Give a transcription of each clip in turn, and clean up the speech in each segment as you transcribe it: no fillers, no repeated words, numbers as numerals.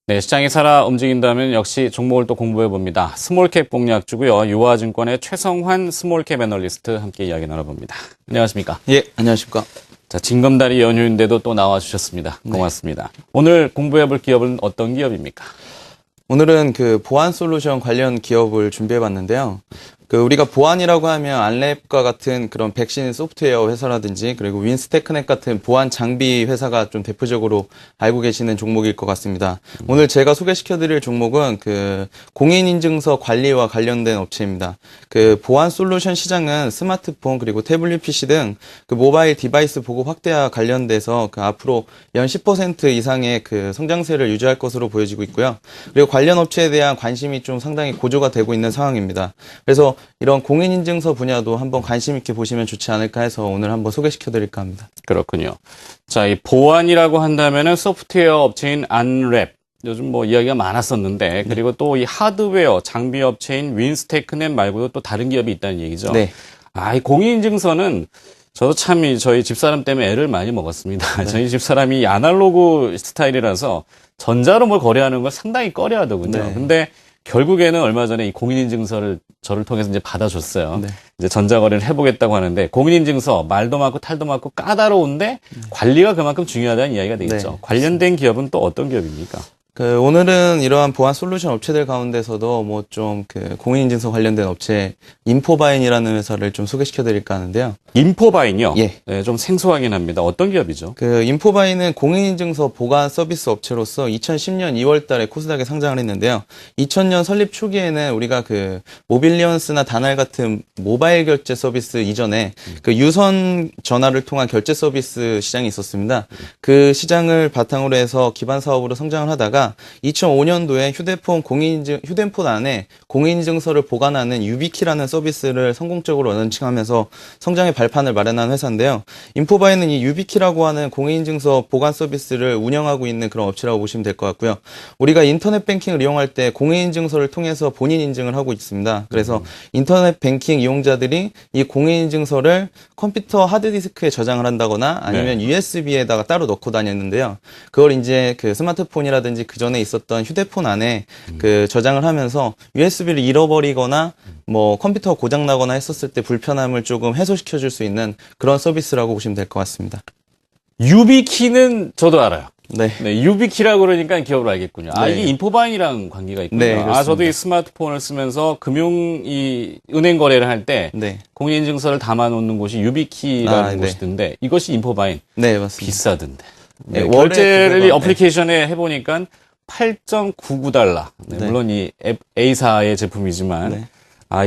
네, 시장이 살아 움직인다면 역시 종목을 또 공부해 봅니다. 스몰캡 공략주고요. 유화증권의 최성환 스몰캡 애널리스트 함께 이야기 나눠봅니다. 안녕하십니까? 예, 안녕하십니까? 자, 징검다리 연휴인데도 또 나와주셨습니다. 고맙습니다. 오늘 공부해 볼 기업은 어떤 기업입니까? 오늘은 그 보안 솔루션 관련 기업을 준비해 봤는데요. 우리가 보안이라고 하면 안랩과 같은 그런 백신 소프트웨어 회사라든지 그리고 윈스테크넷 같은 보안 장비 회사가 좀 대표적으로 알고 계시는 종목일 것 같습니다. 오늘 제가 소개시켜 드릴 종목은 공인인증서 관리와 관련된 업체입니다. 보안 솔루션 시장은 스마트폰 그리고 태블릿 PC 등 모바일 디바이스 보급 확대와 관련돼서 앞으로 연 10% 이상의 성장세를 유지할 것으로 보여지고 있고요. 그리고 관련 업체에 대한 관심이 좀 상당히 고조가 되고 있는 상황입니다. 그래서 이런 공인인증서 분야도 한번 관심 있게 보시면 좋지 않을까 해서 오늘 한번 소개시켜 드릴까 합니다. 그렇군요. 자, 이 보안이라고 한다면은 소프트웨어 업체인 안랩. 요즘 뭐 이야기가 많았었는데, 그리고 또 이 하드웨어 장비 업체인 윈스테크넷 말고도 또 다른 기업이 있다는 얘기죠. 네. 이 공인인증서는 저도 참 저희 집사람 때문에 애를 많이 먹었습니다. 저희 집사람이 아날로그 스타일이라서 전자로 뭘 거래하는 걸 상당히 꺼려 하더군요. 네. 근데 결국에는 얼마 전에 이 공인인증서를 저를 통해서 이제 받아줬어요. 네. 이제 전자거래를 해보겠다고 하는데, 공인인증서 말도 많고 탈도 많고 까다로운데 관리가 그만큼 중요하다는 이야기가 되겠죠. 네. 관련된 기업은 또 어떤 기업입니까? 오늘은 이러한 보안 솔루션 업체들 가운데서도 공인인증서 관련된 업체 인포바인이라는 회사를 좀 소개시켜 드릴까 하는데요. 인포바인이요? 예. 네, 좀 생소하긴 합니다. 어떤 기업이죠? 인포바인은 공인인증서 보관 서비스 업체로서 2010년 2월 달에 코스닥에 상장을 했는데요. 2000년 설립 초기에는 우리가 모빌리언스나 다날 같은 모바일 결제 서비스 이전에 유선 전화를 통한 결제 서비스 시장이 있었습니다. 그 시장을 바탕으로 해서 기반 사업으로 성장을 하다가 2005년도에 휴대폰 안에 공인인증서를 보관하는 유비키라는 서비스를 성공적으로 런칭하면서 성장의 발판을 마련한 회사인데요. 인포바이는 이 유비키라고 하는 공인인증서 보관 서비스를 운영하고 있는 그런 업체라고 보시면 될 것 같고요. 우리가 인터넷 뱅킹을 이용할 때 공인인증서를 통해서 본인 인증을 하고 있습니다. 그래서 인터넷 뱅킹 이용자들이 이 공인인증서를 컴퓨터 하드디스크에 저장을 한다거나 아니면 USB에다가 따로 넣고 다녔는데요. 그걸 이제 스마트폰이라든지 그 전에 있었던 휴대폰 안에 저장을 하면서 USB를 잃어버리거나 컴퓨터 고장 나거나 했었을 때 불편함을 조금 해소시켜 줄 수 있는 그런 서비스라고 보시면 될 것 같습니다. 유비키는 저도 알아요. 네. 네, 유비키라고 그러니까 기업을 알겠군요. 네. 이게 인포바인이랑 관계가 있군요. 네, 그렇습니다. 저도 이 스마트폰을 쓰면서 은행 거래를 할 때 네. 공인인증서를 담아놓는 곳이 유비키라는 네. 곳이던데 이것이 인포바인. 네, 맞습니다. 비싸던데. 네, 결제를 구매가, 어플리케이션에 해보니까 8.99달러. 네. 물론 이 A사의 제품이지만 네.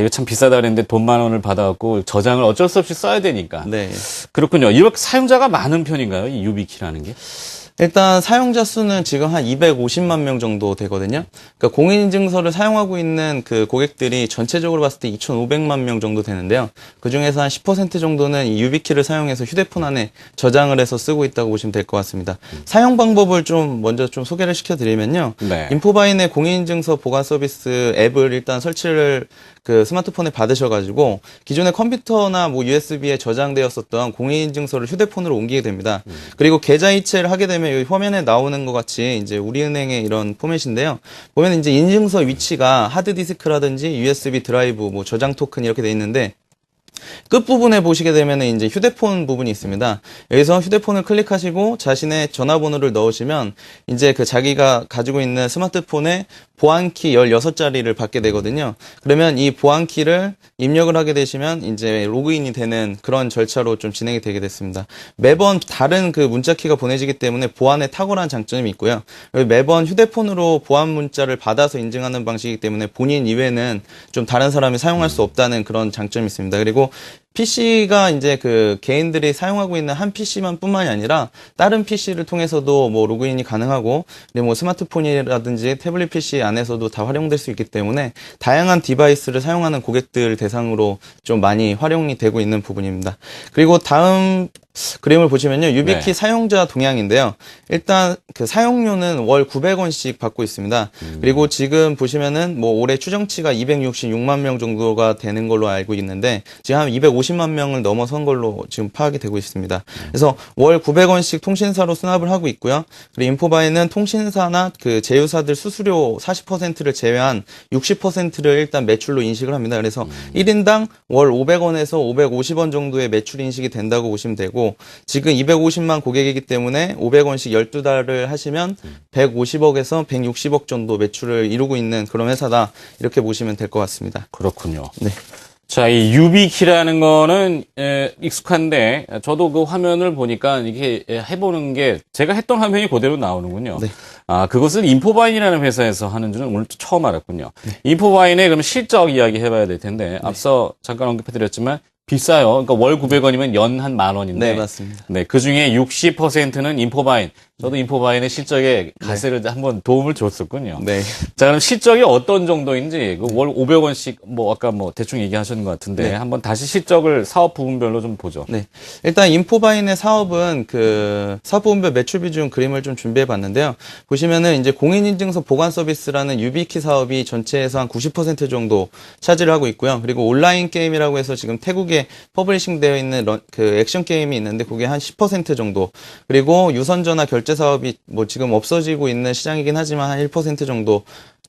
이거 참 비싸다 그랬는데 돈 10,000원을 받아갖고 저장을 어쩔 수 없이 써야 되니까. 네. 그렇군요. 이렇게 사용자가 많은 편인가요? 이 유비키라는 게? 일단 사용자 수는 지금 한 250만 명 정도 되거든요. 그러니까 공인인증서를 사용하고 있는 고객들이 전체적으로 봤을 때 2,500만 명 정도 되는데요. 그 중에서 한 10% 정도는 이 유비키를 사용해서 휴대폰 안에 저장을 해서 쓰고 있다고 보시면 될 것 같습니다. 사용 방법을 먼저 소개를 시켜드리면요. 네. 인포바인의 공인인증서 보관 서비스 앱을 일단 설치를 스마트폰에 받으셔가지고 기존의 컴퓨터나 USB에 저장되었었던 공인인증서를 휴대폰으로 옮기게 됩니다. 그리고 계좌 이체를 하게 되면 여기 화면에 나오는 것 같이 이제 우리은행의 이런 포맷인데요. 보면 이제 인증서 위치가 하드디스크라든지 USB 드라이브, 저장 토큰 이렇게 돼 있는데 끝부분에 보시게 되면 이제 휴대폰 부분이 있습니다. 여기서 휴대폰을 클릭하시고 자신의 전화번호를 넣으시면 이제 자기가 가지고 있는 스마트폰에 보안키 16자리를 받게 되거든요. 그러면 이 보안키를 입력을 하게 되시면 이제 로그인이 되는 그런 절차로 좀 진행이 되게 됐습니다. 매번 다른 문자키가 보내지기 때문에 보안에 탁월한 장점이 있고요. 매번 휴대폰으로 보안 문자를 받아서 인증하는 방식이기 때문에 본인 이외에는 좀 다른 사람이 사용할 수 없다는 그런 장점이 있습니다. 그리고 PC가 이제 개인들이 사용하고 있는 한 PC만 뿐만이 아니라 다른 PC를 통해서도 로그인이 가능하고 그리고 스마트폰이라든지 태블릿 PC 안에서도 다 활용될 수 있기 때문에 다양한 디바이스를 사용하는 고객들 대상으로 좀 많이 활용이 되고 있는 부분입니다. 그리고 다음 그림을 보시면요. 유비키 네. 사용자 동향인데요. 일단 그 사용료는 월 900원씩 받고 있습니다. 그리고 지금 보시면은 뭐 올해 추정치가 266만 명 정도가 되는 걸로 알고 있는데 지금 한 250만 명을 넘어선 걸로 지금 파악이 되고 있습니다. 그래서 월 900원씩 통신사로 수납을 하고 있고요. 그리고 인포바이는 통신사나 그 제휴사들 수수료 40%를 제외한 60%를 일단 매출로 인식을 합니다. 그래서 1인당 월 500원에서 550원 정도의 매출 인식이 된다고 보시면 되고 지금 250만 고객이기 때문에 500원씩 12달을 하시면 150억에서 160억 정도 매출을 이루고 있는 그런 회사다. 이렇게 보시면 될 것 같습니다. 그렇군요. 네. 자, 이 유비키라는 거는 익숙한데 저도 그 화면을 보니까 이게 해보는 게 제가 했던 화면이 그대로 나오는군요. 네. 아, 그것을 인포바인이라는 회사에서 하는 줄은 오늘 처음 알았군요. 인포바인의 그럼 실적 이야기 해봐야 될 텐데 앞서 잠깐 언급해드렸지만 비싸요. 그러니까 월 900원이면 연 한 10,000원인데. 네, 맞습니다. 네, 그 중에 60%는 인포바인. 저도 인포바인의 실적에 가세를 한번 도움을 줬었군요. 네. 자, 그럼 실적이 어떤 정도인지 그 월 500원씩 뭐 아까 뭐 대충 얘기하셨는 것 같은데 네. 한번 다시 실적을 사업 부분별로 좀 보죠. 네. 일단 인포바인의 사업은 그 사업 부분별 매출 비중 그림을 좀 준비해 봤는데요. 보시면은 이제 공인인증서 보관 서비스라는 유비키 사업이 전체에서 한 90% 정도 차지를 하고 있고요. 그리고 온라인 게임이라고 해서 지금 태국에 퍼블리싱 되어 있는 그 액션 게임이 있는데 그게 한 10% 정도. 그리고 유선전화 결제 사업이 뭐 지금 없어지고 있는 시장이긴 하지만 한 1% 정도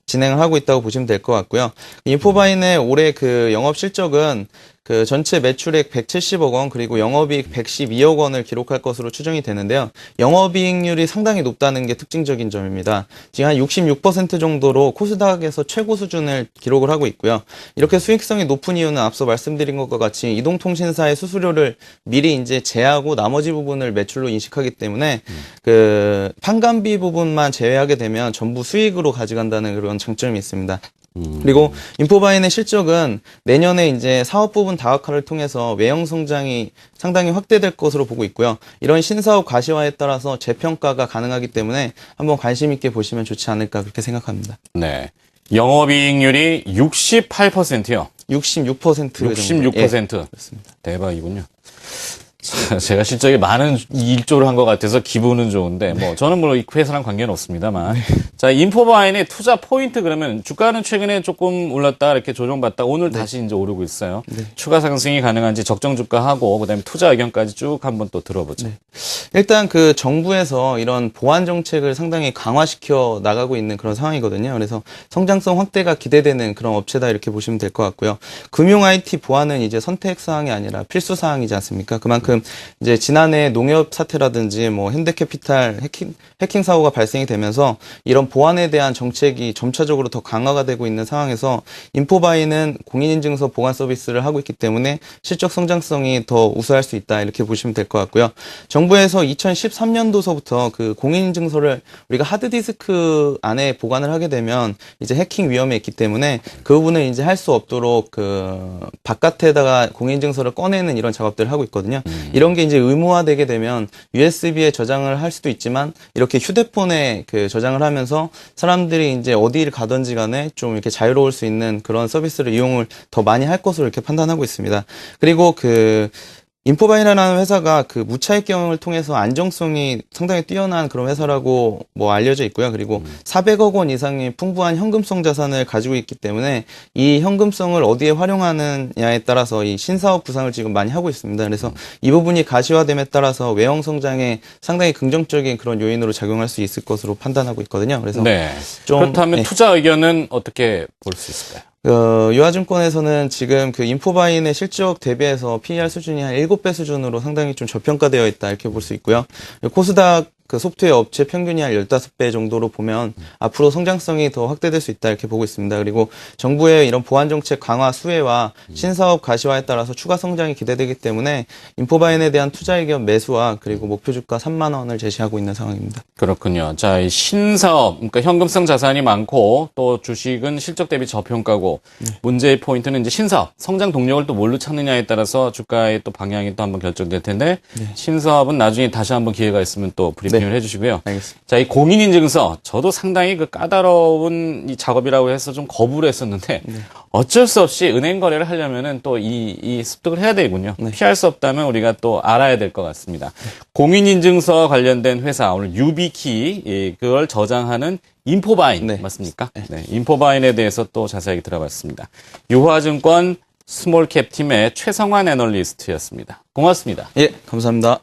진행을 하고 있다고 보시면 될 것 같고요. 인포바인의 올해 그 영업 실적은 그 전체 매출액 170억 원 그리고 영업이익 112억 원을 기록할 것으로 추정이 되는데요. 영업이익률이 상당히 높다는 게 특징적인 점입니다. 지금 한 66% 정도로 코스닥에서 최고 수준을 기록을 하고 있고요. 이렇게 수익성이 높은 이유는 앞서 말씀드린 것과 같이 이동통신사의 수수료를 미리 이제 제하고 나머지 부분을 매출로 인식하기 때문에 그 판관비 부분만 제외하게 되면 전부 수익으로 가져간다는 그런 장점이 있습니다. 그리고 인포바인의 실적은 내년에 이제 사업 부분 다각화를 통해서 외형 성장이 상당히 확대될 것으로 보고 있고요. 이런 신사업 가시화에 따라서 재평가가 가능하기 때문에 한번 관심 있게 보시면 좋지 않을까 그렇게 생각합니다. 네. 영업이익률이 68%요. 66% 정도. 66%. 예, 그렇습니다. 대박이군요. 제가 실적에 많은 일조를 한 것 같아서 기분은 좋은데, 뭐, 저는 물론 이 회사랑 관계는 없습니다만. 자, 인포바인의 투자 포인트 그러면 주가는 최근에 조금 올랐다, 이렇게 조정받다, 오늘 다시 이제 오르고 있어요. 추가 상승이 가능한지 적정 주가하고, 그 다음에 투자 의견까지 쭉 한번 또 들어보죠. 일단 그 정부에서 이런 보안 정책을 상당히 강화시켜 나가고 있는 그런 상황이거든요. 그래서 성장성 확대가 기대되는 그런 업체다 이렇게 보시면 될 것 같고요. 금융 IT 보안은 이제 선택 사항이 아니라 필수 사항이지 않습니까? 그만큼 이제 지난해 농협 사태라든지 뭐 현대캐피탈 해킹 사고가 발생이 되면서 이런 보안에 대한 정책이 점차적으로 더 강화가 되고 있는 상황에서 인포바이는 공인인증서 보관 서비스를 하고 있기 때문에 실적 성장성이 더 우수할 수 있다 이렇게 보시면 될 것 같고요. 정부에서 2013년도서부터 그 공인인증서를 우리가 하드디스크 안에 보관을 하게 되면 이제 해킹 위험이 있기 때문에 그 부분을 이제 할 수 없도록 그 바깥에다가 공인인증서를 꺼내는 이런 작업들을 하고 있거든요. 이런 게 이제 의무화되게 되면 USB에 저장을 할 수도 있지만 이렇게 휴대폰에 그 저장을 하면서 사람들이 이제 어디를 가든지 간에 좀 이렇게 자유로울 수 있는 그런 서비스를 이용을 더 많이 할 것으로 이렇게 판단하고 있습니다. 그리고 그 인포바인이라는 회사가 그 무차익 경영을 통해서 안정성이 상당히 뛰어난 그런 회사라고 뭐 알려져 있고요. 그리고 400억 원 이상의 풍부한 현금성 자산을 가지고 있기 때문에 이 현금성을 어디에 활용하느냐에 따라서 이 신사업 구상을 지금 많이 하고 있습니다. 그래서 이 부분이 가시화됨에 따라서 외형 성장에 상당히 긍정적인 그런 요인으로 작용할 수 있을 것으로 판단하고 있거든요. 그래서 네. 좀, 그렇다면 네. 투자 의견은 어떻게 볼 수 있을까요? 유아증권에서는 지금 그 인포바인의 실적 대비해서 PER 수준이 한 7배 수준으로 상당히 좀 저평가되어 있다 이렇게 볼 수 있고요. 코스닥 그 소프트웨어 업체 평균이 한 15배 정도로 보면 앞으로 성장성이 더 확대될 수 있다 이렇게 보고 있습니다. 그리고 정부의 이런 보안 정책 강화 수혜와 신사업 가시화에 따라서 추가 성장이 기대되기 때문에 인포바인에 대한 투자 의견 매수와 그리고 목표 주가 3만 원을 제시하고 있는 상황입니다. 그렇군요. 자, 이 신사업, 그러니까 현금성 자산이 많고 또 주식은 실적 대비 저평가고 문제의 포인트는 이제 신사업, 성장 동력을 또 뭘로 찾느냐에 따라서 주가의 또 방향이 또 한번 결정될 텐데 신사업은 나중에 다시 한번 기회가 있으면 또 브리핑 집중을 해주시고요. 알겠습니다. 자, 이 공인인증서 저도 상당히 그 까다로운 이 작업이라고 해서 좀 거부를 했었는데 어쩔 수 없이 은행 거래를 하려면은 또 이 습득을 해야 되군요. 피할 수 없다면 우리가 또 알아야 될 것 같습니다. 공인인증서 관련된 회사 오늘 유비키 예, 그걸 저장하는 인포바인 네. 맞습니까? 네, 인포바인에 대해서 또 자세하게 들어봤습니다. 유화증권 스몰캡 팀의 최성환 애널리스트였습니다. 고맙습니다. 예, 감사합니다.